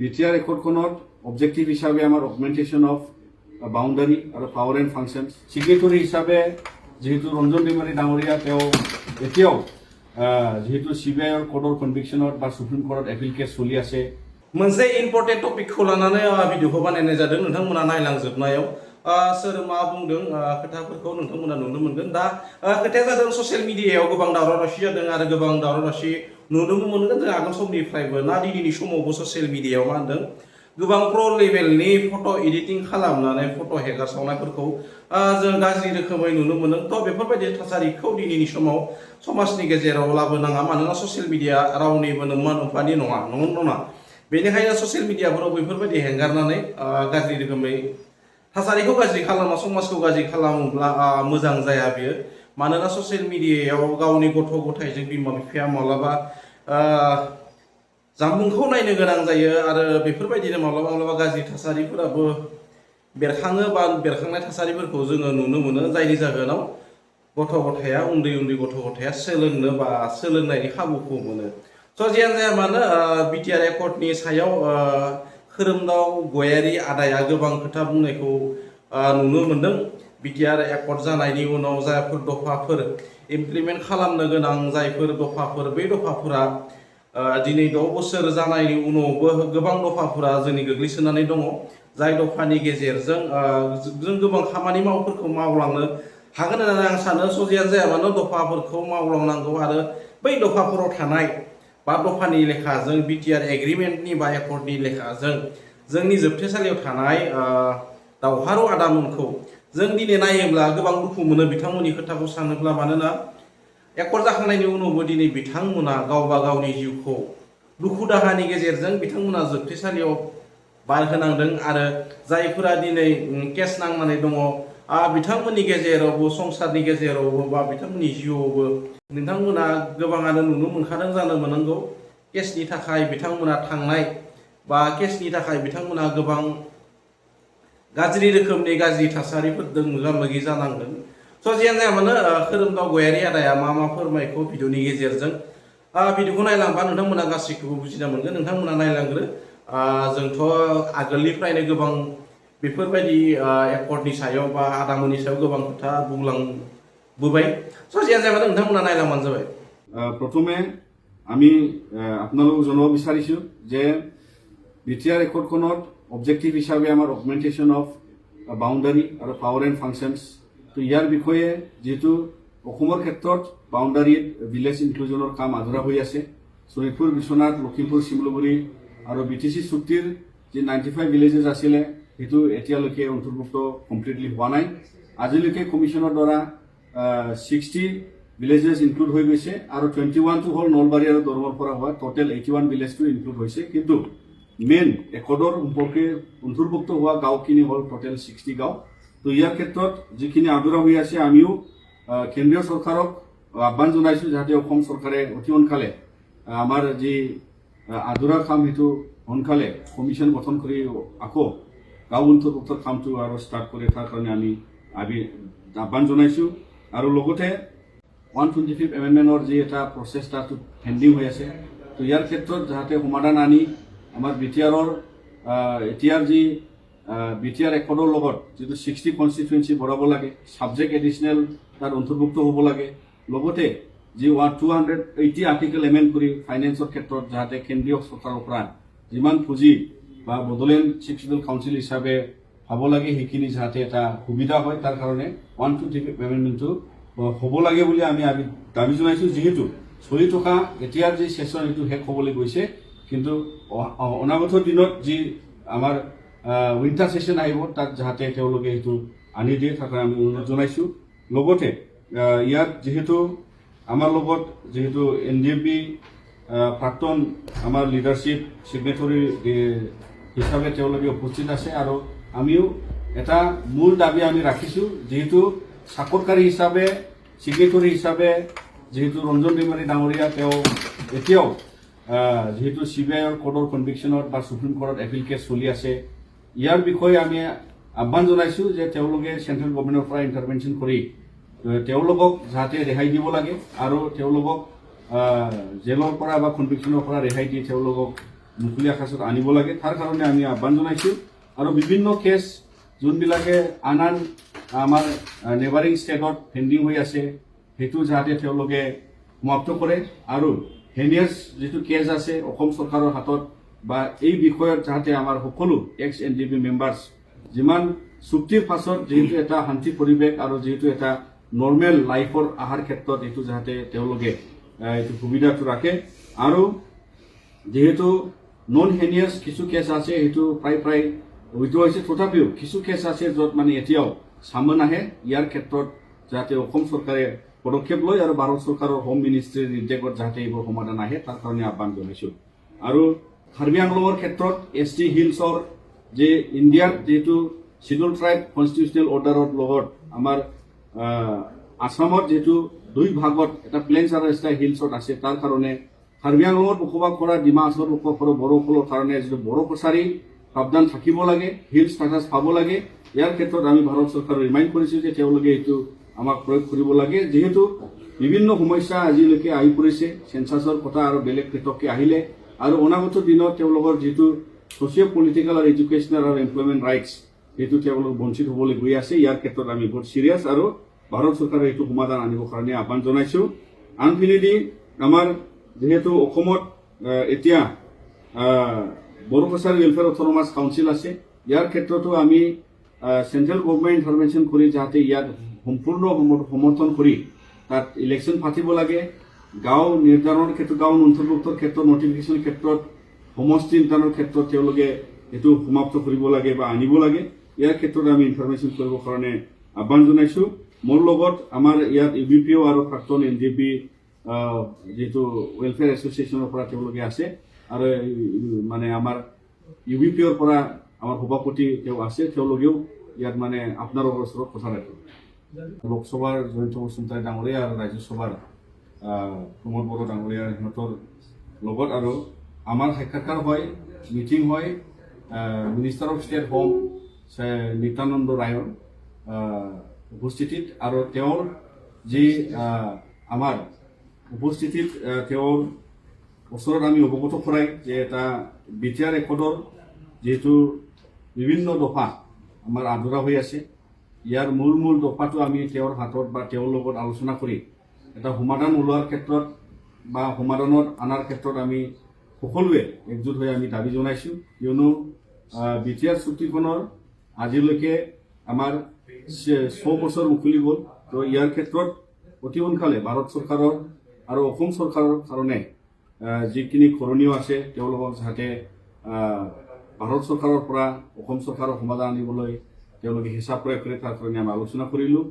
BTR ৰেকৰ্ডখনত objective হিচাপে আমাৰ অগমেন্টেশ্যন of boundary আৰু পাৱাৰ এণ্ড ফাংচনছ ছিগনেটৰী হিচাপে যেহেতু ৰঞ্জন দৈমাৰী ডাঙৰীয়া তেওঁ এতিয়াও যেহেতু CBIৰ কোৰ্টৰ কনভিকশ্যনত বা সুপ্ৰিম কোৰ্টত এপিল কেছ চলি আছে मोनसे इम्पर्टेन्ट टपिकखौ लानानै भिडिअखौ बानायनाय जादों नोंथांमोना नायलांजोबनायाव सोर मा बुंदों खोथाफोरखौ नोंथांमोना नुनो मोनगोन दा खोथाया जादों ससियेल मिडियायाव गोबां दावराव-दावसि जादों आरो गोबां दावराव-दावसि नुनोबो मोनगोन जों आगोल समनिफ्रायबो ना दिनैनि समावबो ससियेल मिडियायाव मा होनदों गोबां प्र लेभेलनि फट' एडिटिं खालामनानै फट' हेगारसावनायफोरखौ जों गाज्रि रोखोमै नुनो मोनदों थ' बेफोरबायदि थासारिखौ दिनैनि समाव समाजनि गेजेराव लाबोनाङा मानोना ससियेल मिडिया रावनिबो नोमा नोम्फानि नङा नङा बेनिखायनो ससियेल मिडियाफोराव बेफोरबायदि हेंगारनानै गाज्रि रोखोमै थासारिखौ गाज्रि खालामा समाजखौ गाज्रि खालामोब्ला मोजां जाया बियो मानोना ससियेल मिडियायाव गावनि गथ' गथायजों बिमा बिफाया माब्लाबा जामबुंखौ नायनो गोनां जायो आरो बेफोरबायदिनो माब्लाबा गाज्रि थासारिफोराबो बेरखाङो बा बेरखांनाय थासारिफोरखौ जोङो नुनो मोनो जायनि जाहोनाव गथ' गथाया उन्दै गथ' गथाया सोलोंनो बा सोलोंनायनि खाबुखौ मोनो स' जियानो जाया मानो BTR एकर्डनि सायाव खोरोमदाव गयारि आदाया गोबां खोथा बुंनायखौ नुनो मोनदों BTR एकर्ड जानायनि उनाव जायफोर दफाफोर इमप्लिमेन्ट खालामनो गोनां जायफोर दफाफोर बै दफाफोरा दिनै 6 बोसोर जानायनि उनावबो गोबां दफाफोरा जोंनि गोग्लैसोनानै दङ जाय दफानि गेजेरजों जों गोबां खामानि मावलांनो हागोन होननानै आं सानो स' जियानो जाया मानो दफाफोरखौ मावलांनांगौ आरो बै दफाफोराव थानाय बा दफानि लेखाजों BTR एग्रिमेन्टनि बा एकर्डनि लेखाजों जोंनि जोबथेसालियाव थानाय दावहारु आदामोनखौ जों दिनै नायोब्ला गोबां दुखु मोनो बिथांमोननि खोथाखौ सानोब्ला मानोना एकर्ड जाखांनायनि उनावबो दिनै बिथांमोना गावबा गावनि जिउखौ दुखु दाहानि गेजेरजों बिथांमोना जोबथेसालियाव बारहोनांदों आरो जायफोरा दिनै केस नांनानै दङ बिथांमोननि गेजेरावबो संसारनि गेजेरावबो बा बिथांमोननि जिउआवबो नोंथांमोना गोबाङानो नुनो मोनखादों जानो मोननांगौ केसनि थाखाय बिथांमोना थांनाय बा केसनि थाखाय बिथांमोना गोबां गाज्रि रोखोमनि गाज्रि थासारिफोरजों मोगा मोगि जानांगोन स' जियानो जाया मानो खोरोमदाव गयारि आदाया मा फोरमायखौ भिडिअनि गेजेरजों भिडिअखौ नायलांबा नोंथांमोना गासैखौबो बुजिना मोनगोन नोंथांमोना नायलांग्रो जोंथ' आगोलनिफ्रायनो गोबां बेफोरबायदि एकर्डनि सायाव बा आदामोननि सायाव गोबां खोथा बुंलांबोबाय स' जियानो जाया मानो नोंथांमोना नायलांबानो जाबाय প্ৰথমে আমি আপোনালোকক জনাব বিচাৰিছো যে BTR ৰেকৰ্ডখনত অবজেক্টিভ হিচাপে আমাৰ অগমেন্টেশ্যন অফ বাউণ্ডাৰী আৰু পাৱাৰ এণ্ড ফাংচনছ তো ইয়াৰ বিষয়ে যেহেতু অসমৰ ক্ষেত্ৰত বাউণ্ডাৰীত ভিলেজ ইনক্লুজনৰ কাম আধৰুৱা হৈ আছে শোণিতপুৰ বিশ্বনাথ লখিমপুৰ শিমলুগুৰি আৰু BTC চুক্তিৰ যি 95 ভিলেজেছ আছিলে সেইটো এতিয়ালৈকে অন্তৰ্ভুক্ত কমপ্লিটলি হোৱা নাই আজিলৈকে কমিশ্যনৰ দ্বাৰা 60 ভিলেজেছ ইনক্লুড হৈ গৈছে আৰু 21টো হ'ল নলবাৰী আৰু দৰঙৰ পৰা হোৱা টোটেল 81 ভিলেজটো ইনক্লুড হৈছে কিন্তু মেইন একৰ্ডৰ সম্পৰ্কে অন্তৰ্ভুক্ত হোৱা গাঁওখিনি হ'ল টোটেল 60 গাঁও তো ইয়াৰ ক্ষেত্ৰত যিখিনি আধৰুৱা হৈ আছে আমিও কেন্দ্ৰীয় চৰকাৰক আহ্বান জনাইছো যাতে অসম চৰকাৰে অতি সোনকালে আমাৰ যি আধৰুৱা কাম সেইটো সোনকালে কমিশ্যন গঠন কৰি আকৌ গাঁও অন্তৰ্ভুক্তৰ কামটো আৰু ষ্টাৰ্ট কৰে তাৰ কাৰণে আমি আহ্বান জনাইছো আৰু লগতে 125 এমেণ্ডমেণ্টৰ যি এটা প্ৰচেছ তাতো পেণ্ডিং হৈ আছে তো ইয়াৰ ক্ষেত্ৰত যাতে সমাধান আনি আমাৰ এতিয়াৰ যি BTR একৰ্ডৰ লগত যিটো 60 কনষ্টিটুৱেঞ্চি বঢ়াব লাগে ছাবজেক্ট এডিশ্যনেল তাত অন্তৰ্ভুক্ত হ'ব লাগে লগতে যি 280 আৰ্টিকেল এমেণ্ড কৰি ফাইনেন্সৰ ক্ষেত্ৰত যাতে কেন্দ্ৰীয় চৰকাৰৰ পৰা যিমান পুঁজি বা বড়োলেণ্ড চিফ শ্বেডিউল কাউন্সিল হিচাপে পাব লাগে সেইখিনি যাতে এটা সুবিধা হয় তাৰ কাৰণে 125 এমেণ্ডমেণ্টটো হ'ব লাগে বুলি আমি দাবী জনাইছো যেহেতু চলি থকা এতিয়াৰ যি ছেছন এইটো শেষ হ'বলৈ গৈছে কিন্তু অনাগত দিনত যি আমাৰ উইণ্টাৰ ছেছন আহিব তাত যাতে তেওঁলোকে এইটো আনি দিয়ে তাৰ কাৰণে আমি অনুৰোধ জনাইছো লগতে ইয়াত যেহেতু আমাৰ লগত যেহেতু NDMP প্ৰাক্তন আমাৰ লিডাৰশ্বিপ ছিগনেটৰী হিচাপে তেওঁলোকে উপস্থিত আছে আৰু আমিও এটা মূল দাবী আমি ৰাখিছো যেহেতু চাকৰকাৰী হিচাপে ছিগনেটৰী হিচাপে যেহেতু ৰঞ্জন দৈমাৰী ডাঙৰীয়া তেওঁ এতিয়াও যেহেতু CBIৰ কোৰ্টৰ কনভিকশ্যনত বা সুপ্ৰিম কোৰ্টত এপিল কেছ চলি আছে ইয়াৰ বিষয়ে আমি আহ্বান জনাইছো যে তেওঁলোকে চেণ্ট্ৰেল গভৰ্ণমেণ্টৰ পৰা ইণ্টাৰভেনশ্যন কৰি তেওঁলোকক যাতে ৰেহাই দিব লাগে আৰু তেওঁলোকক জেলৰ পৰা বা কনভিকশ্যনৰ পৰা ৰেহাই দি তেওঁলোকক মুকলি আকাশত আনিব লাগে তাৰ কাৰণে আমি আহ্বান জনাইছোঁ আৰু বিভিন্ন কেছ যোনবিলাকে আন আমাৰ নেবাৰিং ষ্টেটত পেণ্ডিং হৈ আছে সেইটো যাতে তেওঁলোকে সমাপ্ত কৰে আৰু হেনিয়াৰ্ছ যিটো কেছ আছে অসম চৰকাৰৰ হাতত বা এই বিষয়ত যাতে আমাৰ সকলো এক্স NDP মেম্বাৰ্ছ যিমান চুক্তিৰ পাছত যিহেতু এটা শান্তি পৰিৱেশ আৰু যিহেতু এটা নৰ্মেল লাইফৰ অহাৰ ক্ষেত্ৰত এইটো যাতে তেওঁলোকে এইটো সুবিধাটো ৰাখে আৰু যেহেতু নন হেনিয়াৰ্ছ কিছু কেছ আছে সেইটো প্ৰায় উইথ হৈছে তথাপিও কিছু কেছ আছে য'ত মানে এতিয়াও চামন আহে ইয়াৰ ক্ষেত্ৰত যাতে অসম চৰকাৰে পদক্ষেপ লয় আৰু ভাৰত চৰকাৰৰ হোম মিনিষ্ট্ৰীৰ নিৰ্দেশত যাতে এইবোৰ সমাধান আহে তাৰ কাৰণে আহ্বান জনাইছোঁ আৰু কাৰ্বি আংলঙৰ ক্ষেত্ৰত ST হিলছৰ যে ইণ্ডিয়াৰ যিহেতু শিডিউল ট্ৰাইব কনষ্টিটিউচনেল অৰ্ডাৰৰ লগত আমাৰ আসামত যিহেতু দুই ভাগত এটা প্লেইনছ আৰু এটা হিলছত আছে তাৰ কাৰণে কাৰ্বি আংলঙত বসবাস কৰা ডিমা হাছাওত বসবাস কৰা বড়োসকলৰ কাৰণে যিটো বড়ো কছাৰী সাৱধান থাকিব লাগে হিল ষ্টাটাছ পাব লাগে ইয়াৰ ক্ষেত্ৰত আমি ভাৰত চৰকাৰক ৰিমাইণ্ড কৰিছোঁ যে তেওঁলোকে এইটো আমাক প্ৰয়োগ কৰিব লাগে যিহেতু বিভিন্ন সমস্যা আজিলৈকে আহি পৰিছে চেঞ্চাছৰ কথা আৰু বেলেগ পৃথককৈ আহিলে আৰু অনাগত দিনত তেওঁলোকৰ যিটো ছ'চিয়েল পলিটিকেল আৰু এডুকেশ্যনেল আৰু এমপ্লয়মেণ্ট ৰাইটছ সেইটো তেওঁলোক বঞ্চিত হ'বলৈ গৈ আছে ইয়াৰ ক্ষেত্ৰত আমি বহুত চিৰিয়াছ আৰু ভাৰত চৰকাৰে এইটো সমাধান আনিবৰ কাৰণে আহ্বান জনাইছোঁ আনফিনেদি আমাৰ যেহেতু অসমত এতিয়া Bodo Kachari welfare autonomous council আছে ইয়াৰ ক্ষেত্ৰতো আমি চেণ্ট্ৰেল গভৰ্ণমেণ্ট ইণ্টাৰভেনশ্যন কৰি যাতে ইয়াত সম্পূৰ্ণ সমৰ্থন কৰি তাত ইলেকশ্যন পাতিব লাগে গাঁও নিৰ্ধাৰণৰ ক্ষেত্ৰত গাঁও অন্তৰ্ভুক্তৰ ক্ষেত্ৰত নটিফিকেশ্যনৰ ক্ষেত্ৰত সমষ্টি নিৰ্ধাৰণৰ ক্ষেত্ৰত তেওঁলোকে এইটো সমাপ্ত কৰিব লাগে বা আনিব লাগে ইয়াৰ ক্ষেত্ৰত আমি ইনফৰমেশ্যন কৰিবৰ কাৰণে আহ্বান জনাইছোঁ মোৰ লগত আমাৰ ইয়াত UBPO আৰু প্ৰাক্তন NDP যিটো ৱেলফেয়াৰ এছ'চিয়েশ্যনৰ পৰা তেওঁলোকে আছে আৰু মানে আমাৰ UBPOৰ পৰা আমাৰ সভাপতি তেওঁ আছে তেওঁলোকেও ইয়াত মানে আপোনালোকৰ ওচৰত কথা ৰাখিব লোকসভাৰ জয়ন্ত বসুমতাৰী ডাঙৰীয়া আৰু ৰাজ্যসভাৰ প্ৰমোদ বড়ো ডাঙৰীয়া সিহঁতৰ লগত আৰু আমাৰ সাক্ষাৎকাৰ হয় মিটিং হয় minister of state home Nityananda ৰায়ৰ উপস্থিতিত আৰু তেওঁৰ যি আমাৰ উপস্থিতিত তেওঁৰ ওচৰত আমি অৱগত কৰাই যে এটা BTR ৰেকৰ্ডৰ যিহেতু বিভিন্ন দফা আমাৰ আধৰুৱা হৈ আছে ইয়াৰ মূল দফাটো আমি তেওঁৰ হাতত বা তেওঁৰ লগত আলোচনা কৰি এটা সমাধান ওলোৱাৰ ক্ষেত্ৰত বা সমাধানত অনাৰ ক্ষেত্ৰত আমি সকলোৱে একজোট হৈ আমি দাবী জনাইছোঁ কিয়নো BTR চুক্তিখনৰ আজিলৈকে আমাৰ 100 বছৰ উকলি গ'ল তো ইয়াৰ ক্ষেত্ৰত অতি সোনকালে ভাৰত চৰকাৰৰ আৰু অসম চৰকাৰৰ কাৰণে যিখিনি কৰণীয় আছে তেওঁলোকক যাতে ভাৰত চৰকাৰৰ পৰা অসম চৰকাৰৰ সমাধান আনিবলৈ তেওঁলোকে হিচাপ প্ৰয়োগ কৰে তাৰ কাৰণে আমি আলোচনা কৰিলোঁ